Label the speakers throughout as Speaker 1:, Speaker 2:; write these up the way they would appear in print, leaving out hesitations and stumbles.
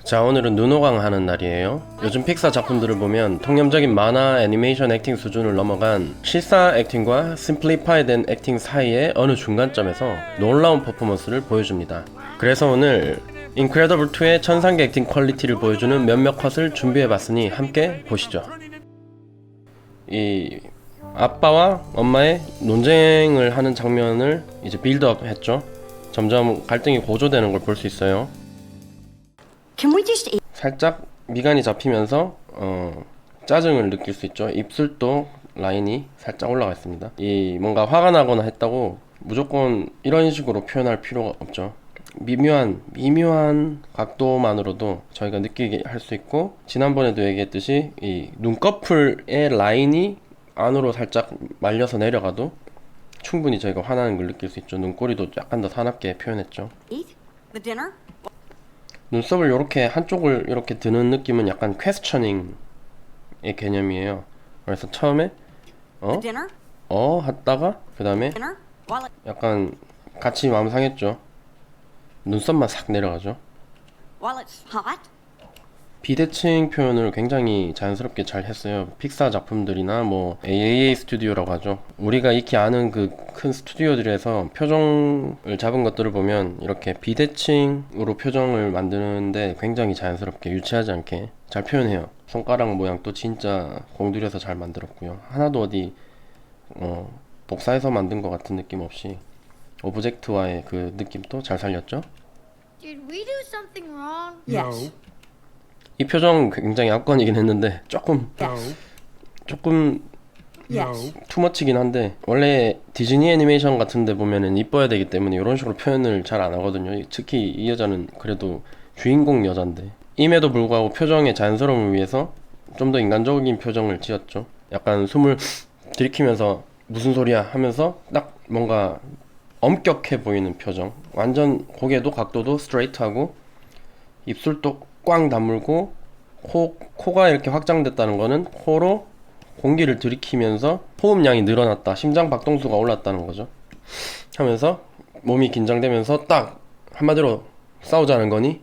Speaker 1: 자, 오늘은 눈호강 하는 날이에요. 요즘 픽사 작품들을 보면 통념적인 만화, 애니메이션 액팅 수준을 넘어간 실사 액팅과 심플리파이된 액팅 사이의 어느 중간점에서 놀라운 퍼포먼스를 보여줍니다. 그래서 오늘 인크레더블 2의 천상계 액팅 퀄리티를 보여주는 몇몇 컷을 준비해봤으니 함께 보시죠. 이 아빠와 엄마의 논쟁을 하는 장면을 이제 빌드업 했죠. 점점 갈등이 고조되는 걸 볼 수 있어요. 살짝 미간이 잡히면서 짜증을 느낄 수 있죠. 입술도 라인이 살짝 올라가 있습니다. 이 뭔가 화가 나거나 했다고 무조건 이런 식으로 표현할 필요가 없죠. 미묘한 각도만으로도 저희가 느끼게 할 수 있고, 지난번에도 얘기했듯이 이 눈꺼풀의 라인이 안으로 살짝 말려서 내려가도 충분히 저희가 화나는 걸 느낄 수 있죠. 눈꼬리도 약간 더 사납게 표현했죠. 눈썹을 이렇게 한쪽을 이렇게 드는 느낌은 약간 퀘스처닝의 개념이에요. 그래서 처음에 했다가 그 다음에 약간 같이 마음 상했죠. 눈썹만 싹 내려가죠. 비대칭 표현을 굉장히 자연스럽게 잘 했어요. 픽사 작품들이나 뭐 AAA 스튜디오라고 하죠. 우리가 익히 아는 그 큰 스튜디오들에서 표정을 잡은 것들을 보면 이렇게 비대칭으로 표정을 만드는데 굉장히 자연스럽게 유치하지 않게 잘 표현해요. 손가락 모양도 진짜 공들여서 잘 만들었고요. 하나도 어디 복사해서 만든 것 같은 느낌 없이 오브젝트와의 그 느낌도 잘 살렸죠.
Speaker 2: Did we do something wrong?
Speaker 3: Yes.
Speaker 1: 이 표정 굉장히 압권이긴 했는데 조금
Speaker 3: Yes.
Speaker 1: 투머치긴 한데, 원래 디즈니 애니메이션 같은데 보면은 이뻐야 되기 때문에 이런 식으로 표현을 잘 안 하거든요. 특히 이 여자는 그래도 주인공 여잔데, 임에도 불구하고 표정의 자연스러움을 위해서 좀 더 인간적인 표정을 지었죠. 약간 숨을 들이키면서 무슨 소리야 하면서 딱 뭔가 엄격해 보이는 표정, 완전 고개도 각도도 스트레이트하고 입술도 꽝 다물고, 코가 이렇게 확장됐다는 거는 코로 공기를 들이키면서 호흡량이 늘어났다, 심장 박동수가 올랐다는 거죠. 하면서 몸이 긴장되면서 딱 한마디로 싸우자는 거니?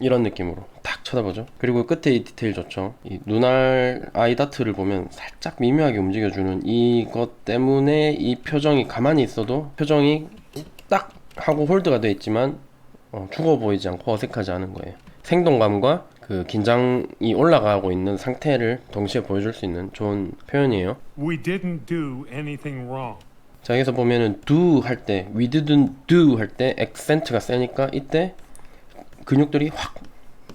Speaker 1: 이런 느낌으로 딱 쳐다보죠. 그리고 끝에 이 디테일 좋죠. 이 눈알 아이 다트를 보면 살짝 미묘하게 움직여주는 이것 때문에 이 표정이 가만히 있어도 표정이 딱 하고 홀드가 돼 있지만 죽어 보이지 않고 어색하지 않은 거예요. 생동감과 그 긴장이 올라가고 있는 상태를 동시에 보여줄 수 있는 좋은 표현이에요.
Speaker 4: We didn't do anything wrong.
Speaker 1: 자, 여기서 보면은 do 할 때, we didn't do 할 때 액센트가 세니까 이때 근육들이 확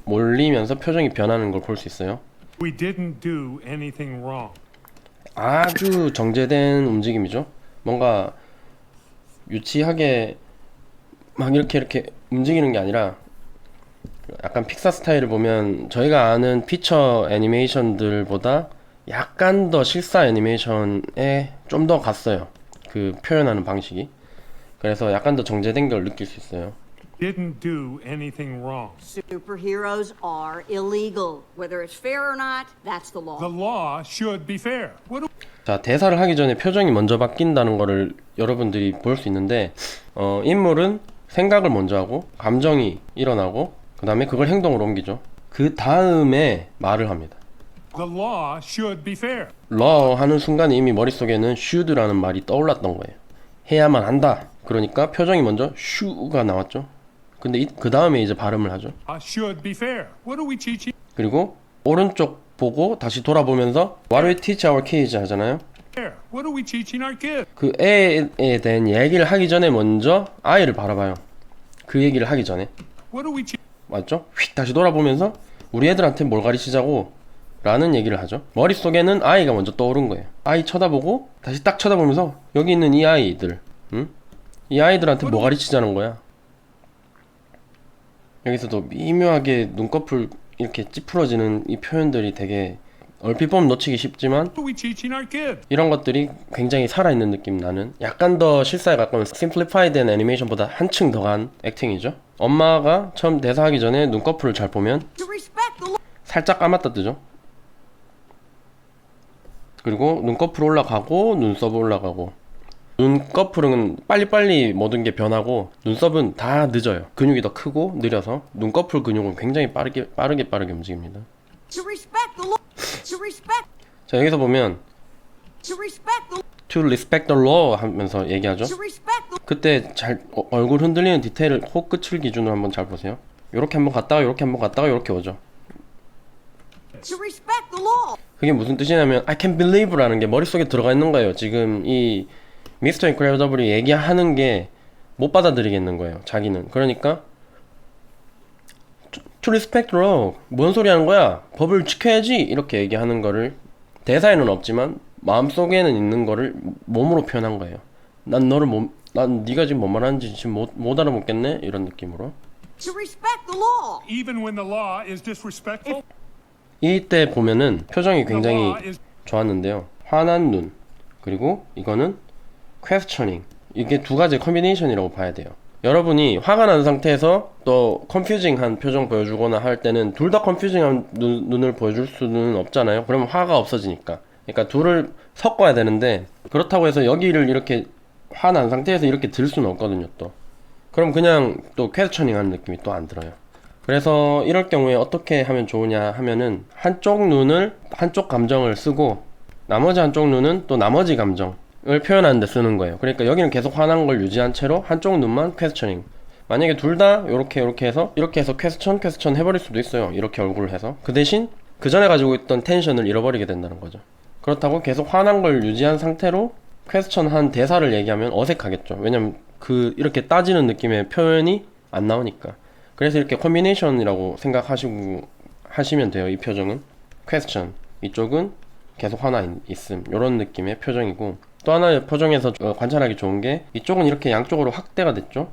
Speaker 1: 몰리면서 표정이 변하는 걸 볼 수 있어요.
Speaker 4: We didn't do anything wrong.
Speaker 1: 아주 정제된 움직임이죠. 뭔가 유치하게 막 이렇게 움직이는 게 아니라, 약간 픽사 스타일을 보면 저희가 아는 피처 애니메이션들보다 약간 더 실사 애니메이션에 좀 더 갔어요. 그 표현하는 방식이. 그래서 약간 더 정제된 걸 느낄 수 있어요.
Speaker 4: Didn't do anything wrong.
Speaker 3: Superheroes are illegal. Whether it's fair or not, that's the law.
Speaker 4: The law should be fair. What do
Speaker 1: 자, 대사를 하기 전에 표정이 먼저 바뀐다는 거를 여러분들이 볼 수 있는데, 인물은 생각을 먼저 하고 감정이 일어나고 그 다음에 그걸 행동으로 옮기죠. 그 다음에 말을 합니다.
Speaker 4: The law should be fair.
Speaker 1: law 하는 순간 이미 머릿속에는 should라는 말이 떠올랐던 거예요. 해야만 한다. 그러니까 표정이 먼저 should가 나왔죠. 근데 그 다음에 이제 발음을 하죠.
Speaker 4: Should be fair. What are we teaching?
Speaker 1: 그리고 오른쪽 보고 다시 돌아보면서 What do we teach our kids 하잖아요.
Speaker 4: Fair. What are we teaching our kids?
Speaker 1: 그 애에 대한 얘기를 하기 전에 먼저 아이를 바라봐요. 그 얘기를 하기 전에.
Speaker 4: What are we teaching?
Speaker 1: 맞죠? 휙 다시 돌아보면서 우리 애들한테 뭘 가르치자고 라는 얘기를 하죠. 머릿속에는 아이가 먼저 떠오른 거예요. 아이 쳐다보고 다시 딱 쳐다보면서 여기 있는 이 아이들, 이 아이들한테 뭐 가르치자는 거야. 여기서도 미묘하게 눈꺼풀 이렇게 찌푸러지는 이 표현들이 되게 얼핏 보면 놓치기 쉽지만,
Speaker 4: What are we teaching our kids?
Speaker 1: 이런 것들이 굉장히 살아있는 느낌 나는, 약간 더 실사에 가까운 심플리파이된 애니메이션보다 한층 더한 액팅이죠. 엄마가 처음 대사하기 전에 눈꺼풀을 잘 보면
Speaker 3: To respect the law.
Speaker 1: 살짝 감았다 뜨죠. 그리고 눈꺼풀 올라가고 눈썹 올라가고 눈꺼풀은 빨리빨리 모든 게 변하고 눈썹은 다 늦어요. 근육이 더 크고 느려서 눈꺼풀 근육은 굉장히 빠르게 움직입니다.
Speaker 3: To respect the law. To respect.
Speaker 1: 자, 여기서 보면
Speaker 3: To respect the.
Speaker 1: to respect the law 하면서 얘기하죠.
Speaker 3: To respect the.
Speaker 1: 그때 잘 얼굴 흔들리는 디테일을 코끝을 기준으로 한번 잘 보세요. 요렇게 한번 갔다가 요렇게 한번 갔다가 요렇게 오죠.
Speaker 3: To respect the law.
Speaker 1: 그게 무슨 뜻이냐면 I can't believe라는 게 머릿속에 들어가 있는 거예요. 지금 이 미스터 인크레더블이 얘기하는 게 못 받아들이겠는 거예요. 자기는. 그러니까 to respect the law. 뭔 소리 하는 거야? 법을 지켜야지. 이렇게 얘기하는 거를 대사에는 없지만 마음속에는 있는 거를 몸으로 표현한 거예요. 난 네가 지금 뭔 말하는지 지금 못 알아먹겠네? 이런 느낌으로.
Speaker 3: To respect the law.
Speaker 4: Even when the law is disrespectful,
Speaker 1: 이때 보면은 표정이
Speaker 4: the
Speaker 1: 굉장히
Speaker 4: law is
Speaker 1: 좋았는데요. 화난 눈. 그리고 이거는 questioning. 이게 두 가지 컨비네이션이라고 봐야 돼요. 여러분이 화가 난 상태에서 또 컨퓨징한 표정 보여주거나 할 때는 둘 다 컨퓨징한 눈을 보여줄 수는 없잖아요. 그러면 화가 없어지니까. 그러니까 둘을 섞어야 되는데 그렇다고 해서 여기를 이렇게 화난 상태에서 이렇게 들 수는 없거든요. 또 그럼 그냥 또 퀘스처닝 하는 느낌이 또 안 들어요. 그래서 이럴 경우에 어떻게 하면 좋으냐 하면은 한쪽 눈을 한쪽 감정을 쓰고 나머지 한쪽 눈은 또 나머지 감정을 표현하는 데 쓰는 거예요. 그러니까 여기는 계속 화난 걸 유지한 채로 한쪽 눈만 퀘스처닝. 만약에 둘 다 요렇게 해서 퀘스천 해버릴 수도 있어요. 이렇게 얼굴을 해서. 그 대신 그 전에 가지고 있던 텐션을 잃어버리게 된다는 거죠. 그렇다고 계속 화난 걸 유지한 상태로 퀘스천 한 대사를 얘기하면 어색하겠죠. 왜냐면 이렇게 따지는 느낌의 표현이 안 나오니까. 그래서 이렇게 콤비네이션이라고 하시면 돼요. 이 표정은 퀘스천, 이쪽은 계속 화나 있음, 요런 느낌의 표정이고, 또 하나의 표정에서 관찰하기 좋은 게 이쪽은 이렇게 양쪽으로 확대가 됐죠.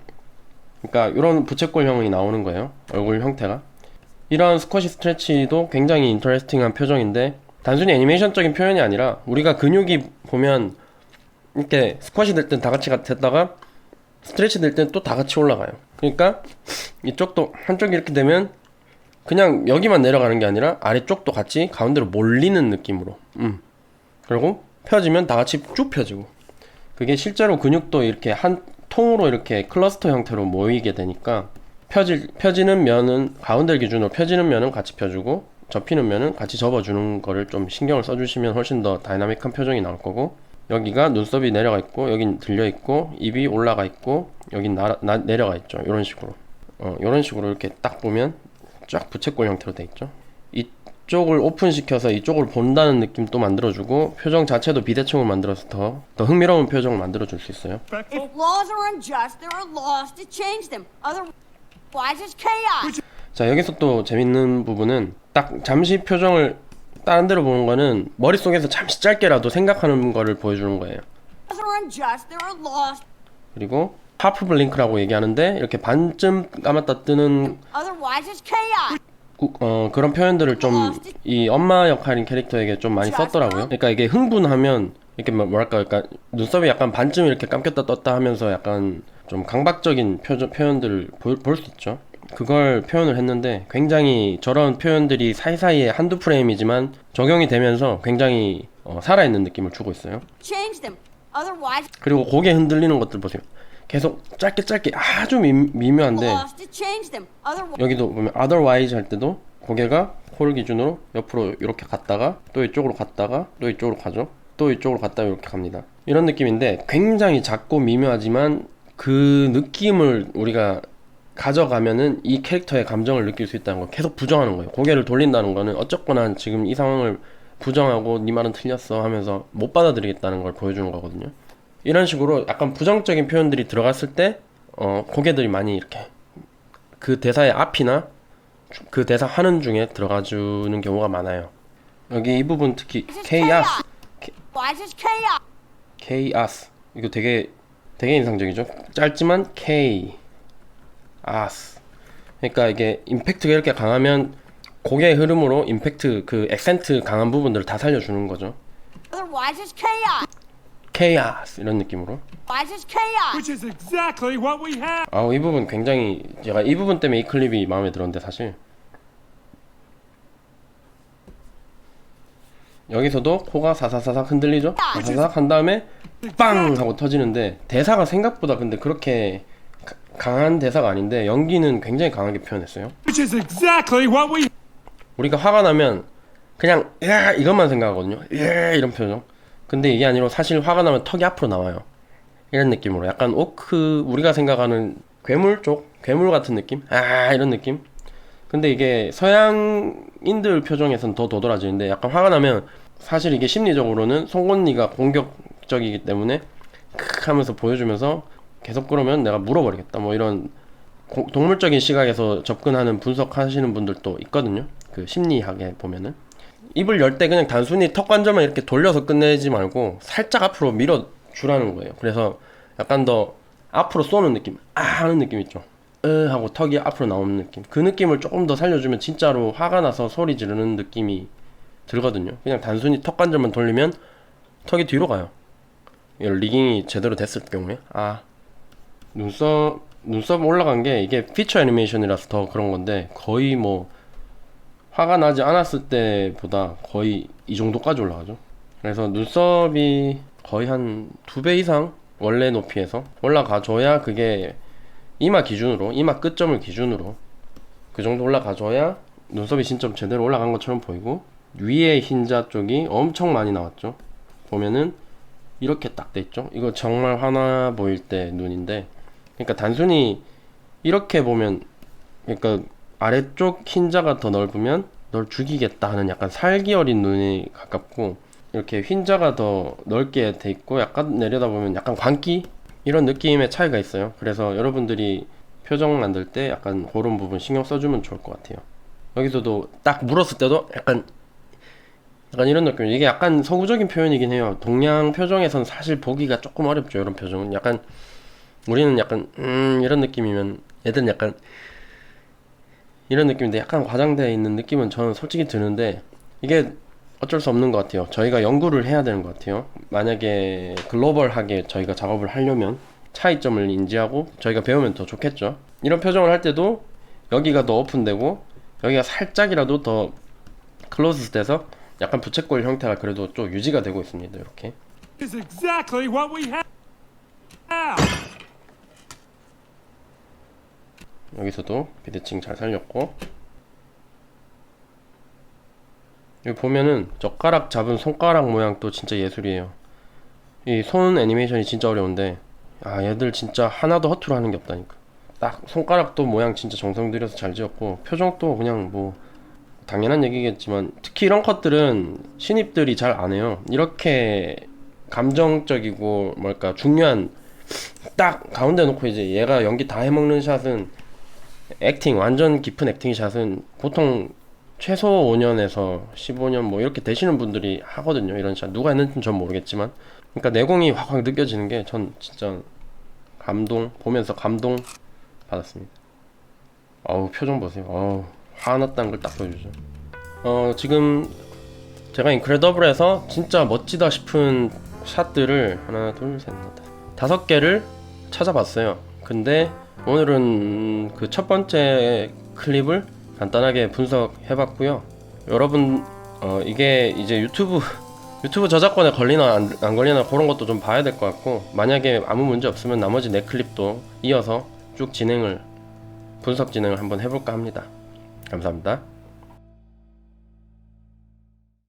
Speaker 1: 그러니까 이런 부채꼴형이 나오는 거예요. 얼굴 형태가. 이런 스쿼시 스트레치도 굉장히 인터레스팅한 표정인데 단순히 애니메이션적인 표현이 아니라 우리가 근육이 보면 이렇게 스쿼시 될 땐 다 같이 됐다가 스트레치 될 땐 또 다 같이 올라가요. 그러니까 이쪽도 한쪽이 이렇게 되면 그냥 여기만 내려가는 게 아니라 아래쪽도 같이 가운데로 몰리는 느낌으로. 그리고 펴지면 다 같이 쭉 펴지고. 그게 실제로 근육도 이렇게 한 통으로 이렇게 클러스터 형태로 모이게 되니까 펴지는 면은 가운데 기준으로 펴지는 면은 같이 펴주고 접히는 면은 같이 접어주는 거를 좀 신경을 써주시면 훨씬 더 다이나믹한 표정이 나올 거고, 여기가 눈썹이 내려가 있고 여긴 들려 있고 입이 올라가 있고 여긴 내려가 있죠. 이런 식으로 이런 식으로 이렇게 딱 보면 쫙 부채꼴 형태로 돼 있죠. 이쪽을 오픈시켜서 이쪽을 본다는 느낌도 만들어주고 표정 자체도 비대칭으로 만들어서 더 흥미로운 표정을 만들어줄 수 있어요.
Speaker 4: respectful.
Speaker 3: If laws are unjust, there are laws to change them. Otherwise, it's chaos.
Speaker 1: 자, 여기서 또 재밌는 부분은 딱 잠시 표정을 다른 데로 보는 거는 머릿속에서 잠시 짧게라도 생각하는 거를 보여주는 거예요.
Speaker 3: Laws are unjust, there are laws.
Speaker 1: 그리고 하프 블링크라고 얘기하는데 이렇게 반쯤 감았다 뜨는
Speaker 3: Otherwise, it's chaos.
Speaker 1: 그런 표현들을 좀 이 엄마 역할인 캐릭터에게 좀 많이 썼더라고요. 그러니까 이게 흥분하면 이렇게 뭐랄까, 그러니까 눈썹이 약간 반쯤 이렇게 감겼다 떴다 하면서 약간 좀 강박적인 표현들을 볼 수 있죠. 그걸 표현을 했는데 굉장히 저런 표현들이 사이사이에 한두 프레임이지만 적용이 되면서 굉장히 살아있는 느낌을 주고 있어요.
Speaker 3: Change them. Otherwise,
Speaker 1: 그리고 고개 흔들리는 것들 보세요. 계속 짧게 아주 미묘한데
Speaker 3: laws to change them. Otherwise,
Speaker 1: 여기도 보면 otherwise 할 때도 고개가 코를 기준으로 옆으로 이렇게 갔다가 또 이쪽으로 갔다가 또 이쪽으로 가죠. 또 이쪽으로 갔다가 이렇게 갑니다. 이런 느낌인데 굉장히 작고 미묘하지만 그 느낌을 우리가 가져가면은 이 캐릭터의 감정을 느낄 수 있다는 걸 계속 부정하는 거예요. 고개를 돌린다는 거는 어쨌거나 지금 이 상황을 부정하고 네 말은 틀렸어 하면서 못 받아들이겠다는 걸 보여주는 거거든요. 이런 식으로 약간 부정적인 표현들이 들어갔을 때 고개들이 많이 이렇게 그 대사의 앞이나 그 대사 하는 중에 들어가주는 경우가 많아요. 여기 이 부분 특히 chaos
Speaker 3: it's chaos.
Speaker 1: chaos 이거 되게 인상적이죠. 짧지만 chaos. 그러니까 이게 임팩트가 이렇게 강하면 고개의 흐름으로 임팩트 그 액센트 강한 부분들을 다 살려주는 거죠.
Speaker 3: Otherwise, it's chaos.
Speaker 1: chaos 이런 느낌으로.
Speaker 3: Otherwise, it's chaos.
Speaker 4: Which is exactly what we have.
Speaker 1: 이 부분 굉장히 제가 이 부분 때문에 이 클립이 마음에 들었는데 사실 여기서도 코가 사사사삭 흔들리죠? 사사삭 한 다음에 빵 하고 터지는데 대사가 생각보다 근데 그렇게 강한 대사가 아닌데 연기는 굉장히 강하게 표현했어요.
Speaker 4: Which is exactly what we
Speaker 1: 우리가 화가 나면 그냥 야 이것만 생각하거든요. 야 이런 표정. 근데 이게 아니라 사실 화가 나면 턱이 앞으로 나와요. 이런 느낌으로 약간 오크 우리가 생각하는 괴물 쪽 괴물 같은 느낌? 아 이런 느낌? 근데 이게 서양인들 표정에선 더 도드라지는데 약간 화가 나면 사실 이게 심리적으로는 송곳니가 공격적이기 때문에 크 하면서 보여주면서 계속 그러면 내가 물어버리겠다 뭐 이런 동물적인 시각에서 접근하는 분석하시는 분들도 있거든요. 그 심리학에 보면은 입을 열 때 그냥 단순히 턱 관절만 이렇게 돌려서 끝내지 말고 살짝 앞으로 밀어주라는 거예요. 그래서 약간 더 앞으로 쏘는 느낌 하는 느낌 있죠. 하고 턱이 앞으로 나오는 느낌, 그 느낌을 조금 더 살려주면 진짜로 화가 나서 소리 지르는 느낌이 들거든요. 그냥 단순히 턱 관절만 돌리면 턱이 뒤로 가요. 리깅이 제대로 됐을 경우에. 눈썹 올라간 게 이게 피처 애니메이션이라서 더 그런 건데 거의 뭐 화가 나지 않았을 때보다 거의 이 정도까지 올라가죠. 그래서 눈썹이 거의 한 2배 이상 원래 높이에서 올라가줘야 그게 이마 기준으로, 이마 끝점을 기준으로 그 정도 올라가줘야 눈썹이 진짜 제대로 올라간 것처럼 보이고, 위에 흰자 쪽이 엄청 많이 나왔죠. 보면은 이렇게 딱 돼 있죠. 이거 정말 화나 보일 때 눈인데, 그러니까 단순히 이렇게 보면, 그러니까 아래쪽 흰자가 더 넓으면 널 죽이겠다 하는 약간 살기 어린 눈이 가깝고, 이렇게 흰자가 더 넓게 돼 있고 약간 내려다보면 약간 광기? 이런 느낌의 차이가 있어요. 그래서 여러분들이 표정 만들 때 약간 그런 부분 신경 써주면 좋을 것 같아요. 여기서도 딱 물었을 때도 약간 이런 느낌. 이게 약간 서구적인 표현이긴 해요. 동양 표정에선 사실 보기가 조금 어렵죠. 이런 표정은 약간 우리는 약간 이런 느낌이면 애들은 약간 이런 느낌인데, 약간 과장되어 있는 느낌은 저는 솔직히 드는데, 이게 어쩔 수 없는 것 같아요. 저희가 연구를 해야 되는 것 같아요. 만약에 글로벌하게 저희가 작업을 하려면 차이점을 인지하고 저희가 배우면 더 좋겠죠. 이런 표정을 할 때도 여기가 더 오픈되고 여기가 살짝이라도 더 클로즈 돼서 약간 부채꼴 형태가 그래도 좀 유지가 되고 있습니다. 이렇게.
Speaker 4: is exactly what we have.
Speaker 1: 여기서도 비대칭 잘 살렸고, 여기 보면은 젓가락 잡은 손가락 모양도 진짜 예술이에요. 이 손 애니메이션이 진짜 어려운데 얘들 진짜 하나도 허투루 하는 게 없다니까. 딱 손가락도 모양 진짜 정성 들여서 잘 지었고, 표정도 그냥 뭐 당연한 얘기겠지만 특히 이런 컷들은 신입들이 잘 안 해요. 이렇게 감정적이고 뭘까 중요한 딱 가운데 놓고 이제 얘가 연기 다 해먹는 샷은, 액팅 완전 깊은 액팅 샷은 보통 최소 5년에서 15년 뭐 이렇게 되시는 분들이 하거든요. 이런 샷 누가 했는지는 전 모르겠지만, 그러니까 내공이 확확 느껴지는 게 전 진짜 보면서 감동 받았습니다. 표정 보세요. 화났다는 걸 딱 보여주죠. 지금 제가 인크레더블에서 진짜 멋지다 싶은 샷들을 하나 둘셋 넷 5개를 찾아봤어요. 근데 오늘은 그 첫 번째 클립을 간단하게 분석해봤고요. 여러분 이게 이제 유튜브 저작권에 걸리나 안 걸리나 그런 것도 좀 봐야 될 것 같고, 만약에 아무 문제 없으면 나머지 4클립도 이어서 쭉 분석 진행을 한번 해볼까 합니다. 감사합니다.